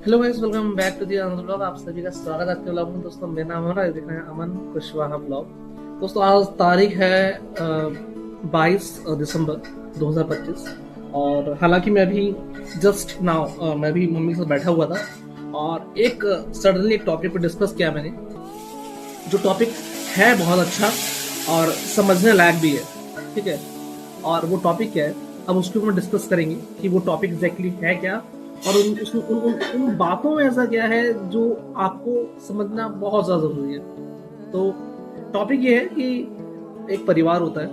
Hello guys, welcome back to the another vlog. आप सभी का स्वागत है आपके व्लॉग में। दोस्तों मेरा नाम है, देख रहे हैं अमन कुशवाहा व्लॉग। दोस्तों आज तारीख है 22 दिसंबर 2025 और हालांकि मैं अभी जस्ट नाउ मैं भी मम्मी के साथ बैठा हुआ था और एक सडनली एक टॉपिक पर डिस्कस किया मैंने, जो टॉपिक है बहुत अच्छा और समझने लायक भी है। ठीक है, और वो टॉपिक क्या है अब उसके ऊपर डिस्कस करेंगे कि वो टॉपिक एग्जैक्टली है क्या और उन बातों में ऐसा क्या है जो आपको समझना बहुत ज़्यादा ज़रूरी है। तो टॉपिक ये है कि एक परिवार होता है,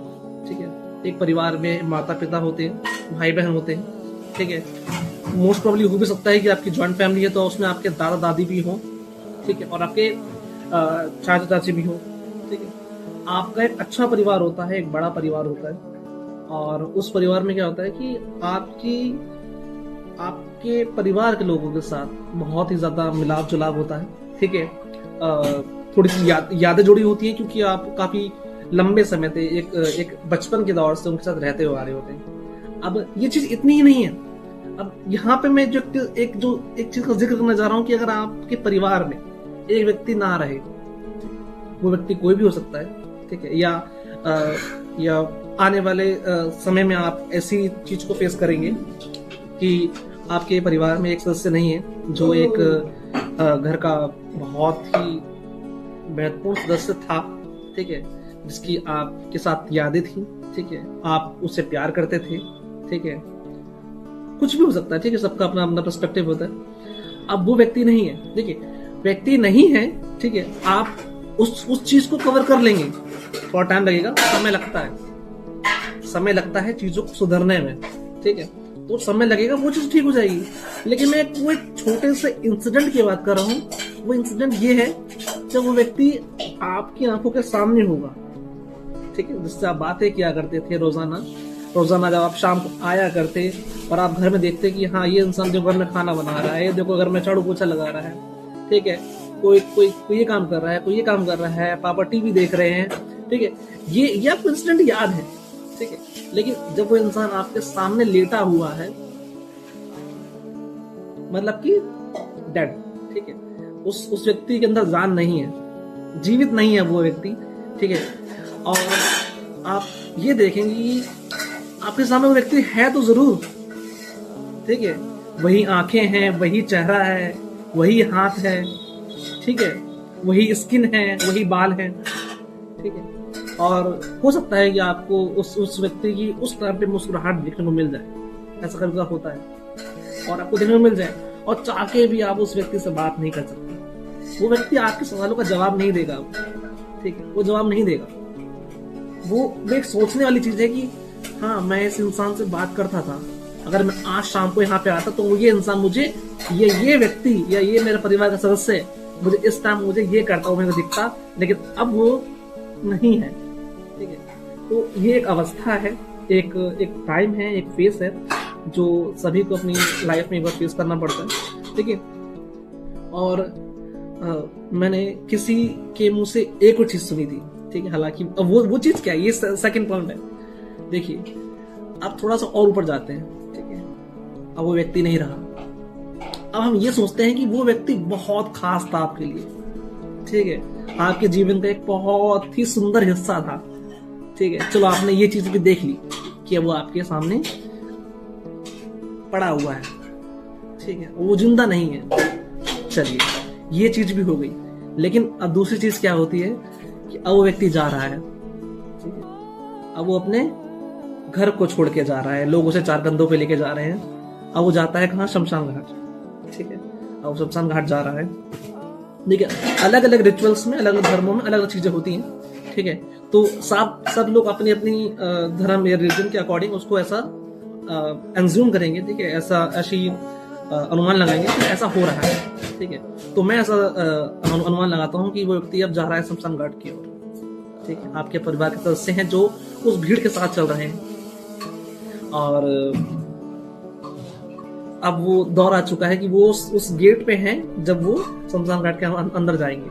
ठीक है। एक परिवार में माता पिता होते हैं, भाई बहन होते हैं, ठीक है। मोस्ट प्रॉब्ली हो भी सकता है कि आपकी जॉइंट फैमिली है तो उसमें आपके दादा दादी भी हों, ठीक है, और आपके चाचा चाची भी हों, ठीक है। आपका एक अच्छा परिवार होता है, एक बड़ा परिवार होता है और उस परिवार में क्या होता है कि आपके परिवार के लोगों के साथ बहुत ही ज्यादा मिलाप जुलाप होता है, ठीक है। थोड़ी सी यादें जुड़ी होती हैं क्योंकि आप काफी लंबे समय से एक बचपन के दौर से उनके साथ रहते हुए आ रहे होते हैं। अब ये चीज इतनी ही नहीं है। अब यहाँ पे मैं एक चीज का जिक्र करना चाह रहा हूँ कि अगर आपके परिवार में एक व्यक्ति ना रहे, वो व्यक्ति कोई भी हो सकता है, ठीक है, या आने वाले समय में आप ऐसी चीज को फेस करेंगे कि आपके परिवार में एक सदस्य नहीं है जो एक घर का बहुत ही महत्वपूर्ण सदस्य था, ठीक है, जिसकी आपके साथ यादें थी, ठीक है, आप उससे प्यार करते थे, ठीक है, कुछ भी हो सकता है, ठीक है, सबका अपना अपना पर्सपेक्टिव होता है। अब वो व्यक्ति नहीं है, देखिए व्यक्ति नहीं है, ठीक है, आप उस चीज को कवर कर लेंगे, थोड़ा टाइम लगेगा, समय लगता है चीजों को सुधरने में, ठीक है, तो समय लगेगा, वो चीज ठीक हो जाएगी। लेकिन मैं वो एक छोटे से इंसिडेंट की बात कर रहा हूँ। वो इंसिडेंट ये है जब वो व्यक्ति आपकी आंखों के सामने होगा, ठीक है, जिससे आप बातें किया करते थे रोजाना जब आप शाम को आया करते और आप घर में देखते कि हाँ ये इंसान जो घर में खाना बना रहा है, देखो घर में झाड़ू पोछा लगा रहा है, ठीक है, कोई ये काम कर रहा है, कोई ये काम कर रहा है, पापा टीवी देख रहे हैं, ठीक है, ये आपको इंसिडेंट याद है, ठीक है। लेकिन जब वो इंसान आपके सामने लेटा हुआ है, मतलब कि डेड, ठीक है, उस व्यक्ति के अंदर जान नहीं है, जीवित नहीं है वो व्यक्ति, ठीक है, और आप ये देखेंगे कि आपके सामने वो व्यक्ति है तो जरूर, ठीक है, वही आंखें हैं, वही चेहरा है, वही हाथ है, ठीक है, वही स्किन है, वही बाल है, ठीक है, और हो सकता है कि आपको उस व्यक्ति की उस टाइम पे मुस्कुराहट देखने को मिल जाए, ऐसा कभी होता है, और आपको देखने को मिल जाए और चाह के भी आप उस व्यक्ति से बात नहीं कर सकते। वो व्यक्ति आपके सवालों का जवाब नहीं देगा, ठीक है, वो जवाब नहीं देगा। वो एक सोचने वाली चीज है कि हाँ मैं इस इंसान से बात करता था, अगर मैं आज शाम को यहाँ पे आता तो ये इंसान मुझे ये व्यक्ति या ये मेरे परिवार का सदस्य मुझे इस टाइम मुझे ये करता हुआ मेरे को दिखता, लेकिन अब वो नहीं है, ठीक है। तो ये एक अवस्था है, एक टाइम है, एक फेस है जो सभी को अपनी लाइफ में एक बार फेस करना पड़ता है, ठीक है। और मैंने किसी के मुंह से एक और चीज सुनी थी, ठीक है, हालांकि वो चीज क्या है, ये सेकंड पॉइंट है। देखिए अब थोड़ा सा और ऊपर जाते हैं, ठीक है, अब वो व्यक्ति नहीं रहा, अब हम ये सोचते हैं कि वो व्यक्ति बहुत खास था आपके लिए, ठीक है, आपके जीवन का एक बहुत ही सुंदर हिस्सा था, ठीक है, चलो आपने ये चीज भी देख ली कि वो आपके सामने पड़ा हुआ है, ठीक है, वो जिंदा नहीं है, चलिए ये चीज भी हो गई। लेकिन अब दूसरी चीज क्या होती है कि अब वो व्यक्ति जा रहा है, ठीक है, अब वो अपने घर को छोड़ के जा रहा है, लोग उसे चार कंधों पे लेके जा रहे हैं, अब वो जाता है कहाँ, शमशान घाट, ठीक है, अब वो शमशान घाट जा रहा है। देखिए अलग अलग रिचुअल्स में, अलग अलग धर्मों में अलग अलग चीजें होती हैं, ठीक है, तो सब लोग अपनी अपनी धर्म या रिलीजन के अकॉर्डिंग उसको ऐसा एंज्यूम करेंगे, ठीक है, ऐसी अनुमान लगाएंगे कि ऐसा हो रहा है, ठीक है। तो मैं ऐसा अनुमान लगाता हूँ कि वो व्यक्ति अब जा रहा है शमशान घाट की ओर, ठीक है, आपके परिवार के सदस्य हैं जो उस भीड़ के साथ चल रहे हैं और अब वो दौर आ चुका है कि वो उस गेट पे हैं जब वो शमशान घाट के अंदर जाएंगे,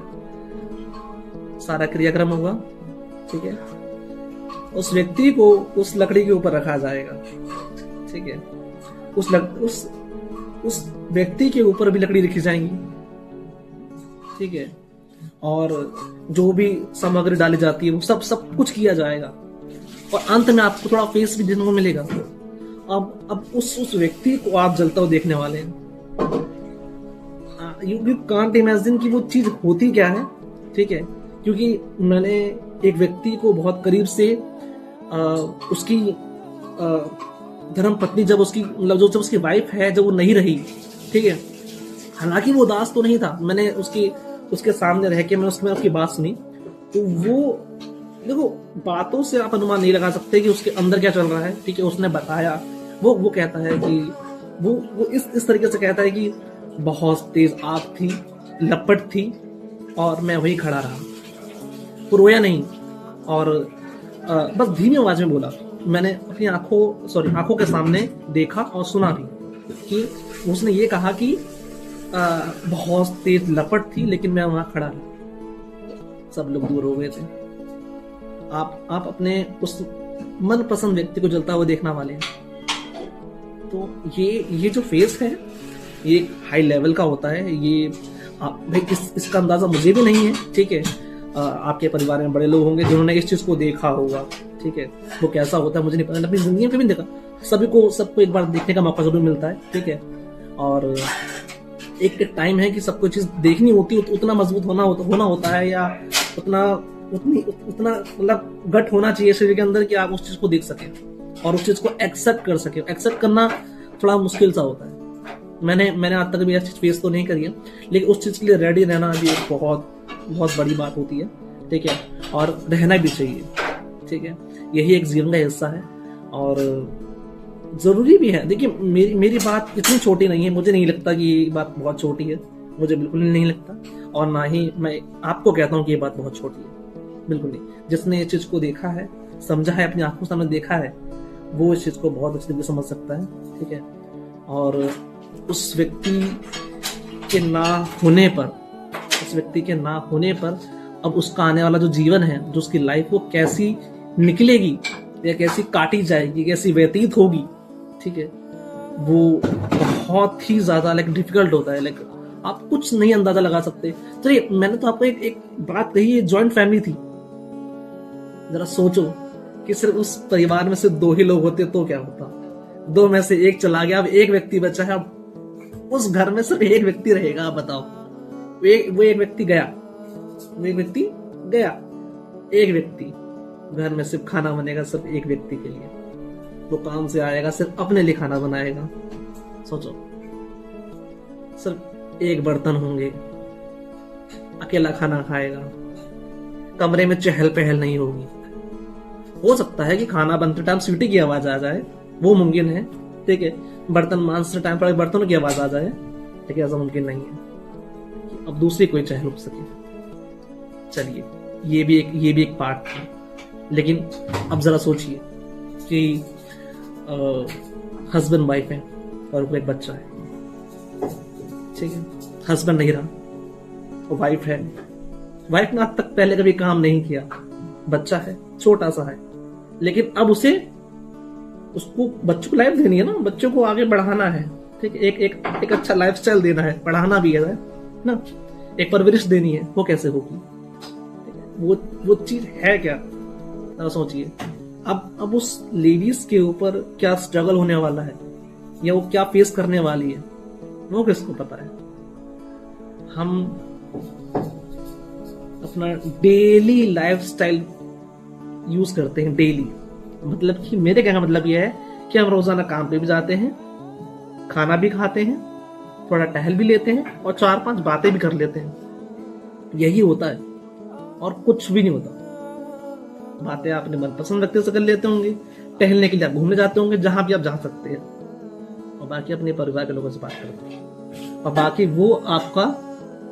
सारा क्रियाक्रम होगा, ठीक है, उस व्यक्ति को उस लकड़ी के ऊपर रखा जाएगा, ठीक है, उस व्यक्ति के ऊपर भी लकड़ी रखी जाएंगी, ठीक है, और जो भी सामग्री डाली जाती है वो सब कुछ किया जाएगा, और अंत में आपको थोड़ा फेस भी देखने को मिलेगा। अब उस व्यक्ति को आप जलता हुआ देखने वाले हैं। यू कांट इमेजिन कि वो चीज होती क्या है, ठीक है, क्योंकि मैंने एक व्यक्ति को बहुत करीब से उसकी धर्म पत्नी जब उसकी मतलब जब उसकी वाइफ है जब वो नहीं रही, ठीक है, हालांकि वो उदास तो नहीं था, मैंने उसके सामने रह के मैंने उसकी बात सुनी, तो वो देखो बातों से आप अनुमान नहीं लगा सकते कि उसके अंदर क्या चल रहा है, ठीक है। उसने बताया, वो कहता है कि वो इस तरीके से कहता है कि बहुत तेज आग थी, लपट थी, और मैं वही खड़ा रहा, वो रोया नहीं, और बस धीमी आवाज में बोला। मैंने अपनी आंखों के सामने देखा और सुना भी कि उसने ये कहा कि बहुत तेज लपट थी लेकिन मैं वहां खड़ा रहा। सब लोग दूर हो गए थे। आप अपने उस मनपसंद व्यक्ति को जलता हुआ देखना वाले हैं। तो ये जो फेस है ये एक हाई लेवल का होता है। ये भाई इसका अंदाजा मुझे भी नहीं है, ठीक है। आपके परिवार में बड़े लोग होंगे जिन्होंने इस चीज को देखा होगा, ठीक है। वो कैसा होता है मुझे नहीं पता, अपनी जिंदगी में कभी नहीं देखा। सबको एक बार देखने का मौका जरूर मिलता है, ठीक है। और एक टाइम है कि सबको चीज देखनी होती है, उतना मजबूत होना होता है, या उतना मतलब गट होना चाहिए शरीर के अंदर कि आप उस चीज को देख सकें और उस चीज को एक्सेप्ट कर सके। एक्सेप्ट करना थोड़ा मुश्किल सा होता है। मैंने आज तक भी ऐसी चीज फेस तो नहीं करी है, लेकिन उस चीज के लिए रेडी रहना भी एक बहुत बहुत बड़ी बात होती है, ठीक है। और रहना भी चाहिए, ठीक है। यही एक जीवन का हिस्सा है और जरूरी भी है। देखिए मेरी बात इतनी छोटी नहीं है, मुझे नहीं लगता कि ये बात बहुत छोटी है, मुझे बिल्कुल नहीं लगता, और ना ही मैं आपको कहता हूँ कि ये बात बहुत छोटी है, बिल्कुल नहीं। जिसने इस चीज को देखा है, समझा है, अपनी आंखों सामने देखा है, वो इस चीज को बहुत अच्छी तरीके से समझ सकता है, ठीक है। और उस व्यक्ति के ना होने पर अब उसका आने वाला जो जीवन है, जो उसकी लाइफ, वो कैसी निकलेगी या कैसी काटी जाएगी, कैसी व्यतीत होगी, ठीक है, वो बहुत ही ज्यादा डिफिकल्ट होता है। आप कुछ नहीं अंदाजा लगा सकते। चलिए मैंने तो आपको एक बात कही है, जॉइंट फैमिली थी। जरा सोचो कि सिर्फ उस परिवार में सिर्फ 2 ही लोग होते तो क्या होता। 2 में से 1 चला गया, अब 1 व्यक्ति बचा है। अब उस घर में सिर्फ 1 व्यक्ति रहेगा। आप बताओ, वो एक व्यक्ति गया, एक व्यक्ति घर में सिर्फ खाना बनेगा सिर्फ 1 व्यक्ति के लिए। वो काम से आएगा, सिर्फ अपने लिए खाना बनाएगा। सोचो, सिर्फ 1 बर्तन होंगे, अकेला खाना खाएगा, कमरे में चहल पहल नहीं होगी। हो सकता है कि खाना बनते टाइम सीटी की आवाज आ जाए, वो मुमकिन है, ठीक है। बर्तन मांजते टाइम पर बर्तनों की आवाज आ जाए, ठीक है, ऐसा मुमकिन नहीं है। अब दूसरी कोई चाहे रुक सके। चलिए ये भी एक पार्ट था। लेकिन अब जरा सोचिए कि हस्बैंड वाइफ है और उनको एक बच्चा है, ठीक है। हस्बैंड नहीं रहा, वो वाइफ है। वाइफ ने आज तक पहले कभी काम नहीं किया, बच्चा है, छोटा सा है, लेकिन अब उसको बच्चों को लाइफ देनी है ना, बच्चों को आगे बढ़ाना है, ठीक है। एक अच्छा लाइफस्टाइल देना है, पढ़ाना भी है ना, एक परवरिश देनी है। वो कैसे होगी? वो चीज है क्या? सोचिए। अब उस लेडीज के ऊपर क्या स्ट्रगल होने वाला है या वो क्या फेस करने वाली है, वो किसको पता है। हम अपना डेली लाइफस्टाइल यूज करते हैं, डेली, मतलब कि मेरे कहने का मतलब यह है कि हम रोजाना काम पे भी जाते हैं, खाना भी खाते हैं, थोड़ा टहल भी लेते हैं और 4-5 बातें भी कर लेते हैं। यही होता है और कुछ भी नहीं होता। बातें आप अपने मनपसंद व्यक्ति से कर लेते होंगे, टहलने के लिए आप घूमने जाते होंगे जहां भी आप जा सकते हैं, और बाकी अपने परिवार के लोगों से बात करते हैं, और बाकी वो आपका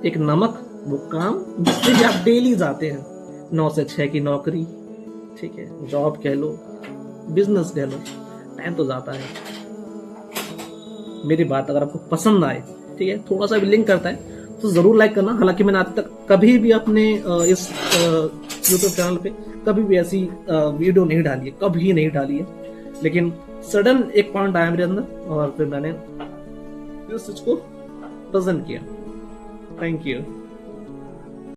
एक नमक, वो काम जिससे भी आप डेली जाते हैं, 9 से 6 की नौकरी, ठीक है, जॉब कह लो, बिजनेस कह लो, टाइम तो जाता है। मेरी बात अगर आपको पसंद आए, ठीक है, थोड़ा सा भी लिंक करता है तो जरूर लाइक करना। हालांकि मैंने आज तक कभी भी अपने इस यूट्यूब चैनल पे कभी भी ऐसी वीडियो नहीं डाली है, कभी नहीं डाली है, लेकिन सडन एक पॉइंट आया मेरे अंदर और फिर मैंने उस चीज को प्रेजेंट किया। Thank you.